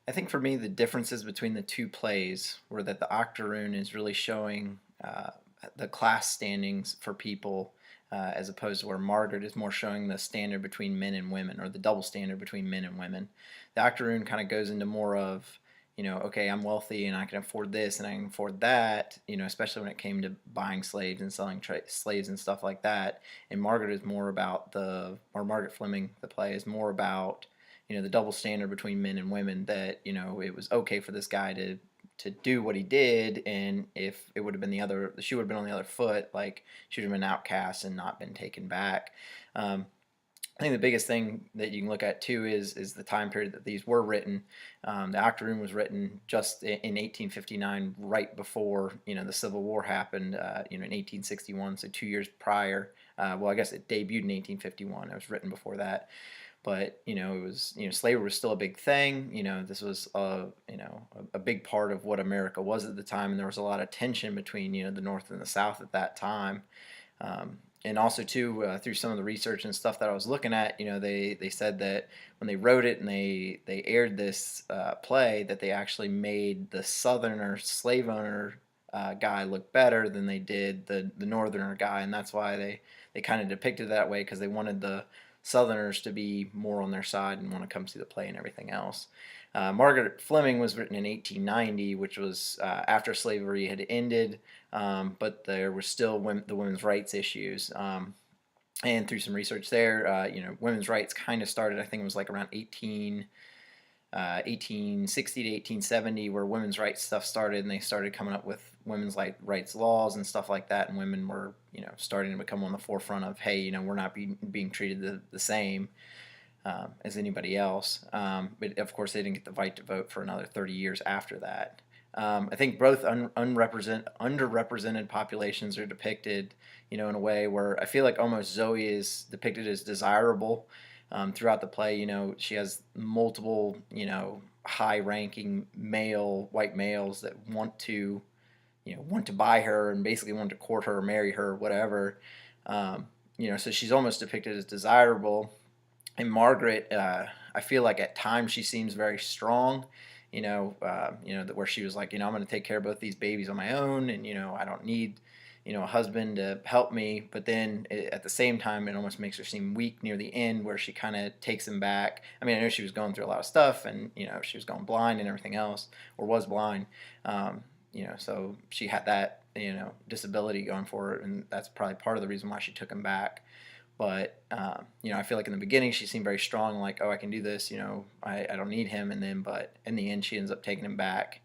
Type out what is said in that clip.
I think for me, the differences between the two plays were that the Octoroon is really showing the class standings for people, as opposed to where Margaret is more showing the standard between men and women, or the double standard between men and women. The Octoroon kind of goes into more of, okay, I'm wealthy and I can afford this and I can afford that, especially when it came to buying slaves and selling slaves and stuff like that. And Margaret is more about or Margaret Fleming, the play, is more about the double standard between men and women, that it was okay for this guy to do what he did, and if it would have been the shoe would have been on the other foot, like she would have been outcast and not been taken back. I think the biggest thing that you can look at too is the time period that these were written. The Octoroon was written just in 1859, right before the Civil War happened. In 1861, so 2 years prior. Well, I guess it debuted in 1851. It was written before that, but it was slavery was still a big thing. This was a big part of what America was at the time, and there was a lot of tension between the North and the South at that time. And also too, through some of the research and stuff that I was looking at, they said that when they wrote it and they aired this play, that they actually made the Southerner slave owner guy look better than they did the Northerner guy, and that's why they kind of depicted it that way, because they wanted the Southerners to be more on their side and want to come see the play and everything else. Margaret Fleming was written in 1890, which was after slavery had ended, but there were still the women's rights issues. And through some research there, women's rights kind of started, I think it was like around 1860 to 1870, where women's rights stuff started, and they started coming up with women's rights laws and stuff like that, and women were starting to become on the forefront of, hey, we're not being treated the same as anybody else. But of course, they didn't get the right to vote for another 30 years after that. I think both underrepresented populations are depicted, in a way where I feel like almost Zoe is depicted as desirable throughout the play. She has multiple, high-ranking white males that want to buy her and basically want to court her or marry her or whatever. So she's almost depicted as desirable. And Margaret, I feel like at times she seems very strong. Where she was like, I'm going to take care of both these babies on my own, and I don't need a husband to help me. But then at the same time, it almost makes her seem weak near the end, where she kind of takes him back. I mean, I know she was going through a lot of stuff, and she was going blind and everything else, or was blind. So she had that disability going for her, and that's probably part of the reason why she took him back. But I feel like in the beginning she seemed very strong, like, oh, I can do this, I don't need him. And then, but in the end, she ends up taking him back.